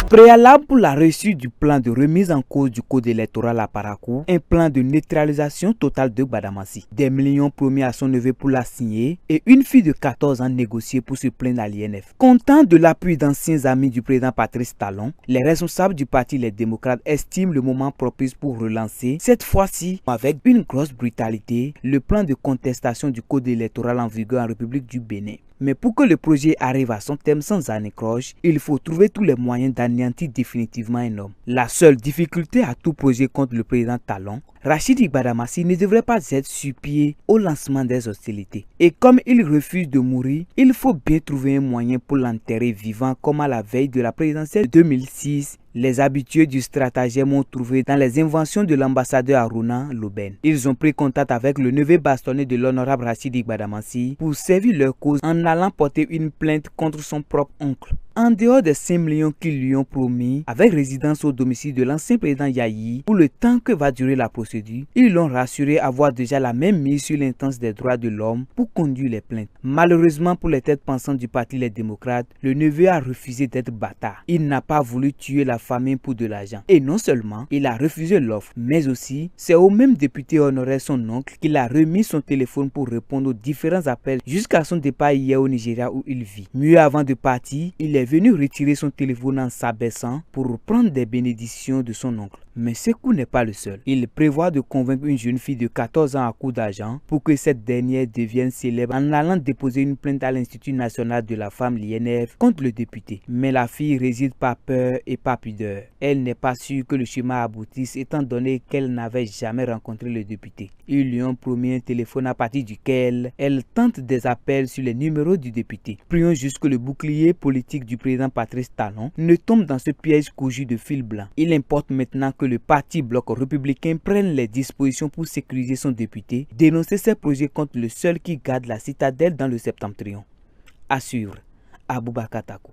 Préalable pour la réussite du plan de remise en cause du code électoral à Parakou, un plan de neutralisation totale de Gbadamassi. Des millions promis à son neveu pour la signer et une fille de 14 ans négociée pour se plaindre à l'INF. Comptant de l'appui d'anciens amis du président Patrice Talon, les responsables du parti Les Démocrates estiment le moment propice pour relancer, cette fois-ci avec une grosse brutalité, le plan de contestation du code électoral en vigueur en République du Bénin. Mais pour que le projet arrive à son terme sans anicroche, il faut trouver tous les moyens d'anéantir définitivement un homme. La seule difficulté à tout projet contre le président Talon, Rachidi Gbadamassi ne devrait pas être sur pied au lancement des hostilités. Et comme il refuse de mourir, il faut bien trouver un moyen pour l'enterrer vivant comme à la veille de la présidentielle de 2006. Les habitués du stratagème ont trouvé dans les inventions de l'ambassadeur Haruna Loben. Ils ont pris contact avec le neveu bastonné de l'honorable Rachidi Gbadamassi pour servir leur cause en allant porter une plainte contre son propre oncle. En dehors des 5 millions qu'ils lui ont promis, avec résidence au domicile de l'ancien président Yahi, pour le temps que va durer la procédure, ils l'ont rassuré avoir déjà la même mise sur l'instance des droits de l'homme pour conduire les plaintes. Malheureusement pour les têtes pensantes du parti Les Démocrates, le neveu a refusé d'être bâtard. Il n'a pas voulu tuer la famille pour de l'argent. Et non seulement il a refusé l'offre, mais aussi c'est au même député honoraire son oncle qu'il a remis son téléphone pour répondre aux différents appels jusqu'à son départ hier au Nigeria où il vit. Mieux avant de partir, il est venu retirer son téléphone en s'abaissant pour prendre des bénédictions de son oncle. Mais ce coup n'est pas le seul. Il prévoit de convaincre une jeune fille de 14 ans à coup d'argent pour que cette dernière devienne célèbre en allant déposer une plainte à l'Institut national de la femme, l'INF, contre le député. Mais la fille réside par peur et par pudeur. Elle n'est pas sûre que le chemin aboutisse étant donné qu'elle n'avait jamais rencontré le député. Ils lui ont promis un téléphone à partir duquel elle tente des appels sur les numéros du député. Prions juste que le bouclier politique du président Patrice Talon ne tombe dans ce piège cousu de fil blanc. Il importe maintenant que le parti bloc républicain prenne les dispositions pour sécuriser son député, dénoncer ses projets contre le seul qui garde la citadelle dans le septentrion. À suivre, Aboubakar Takou.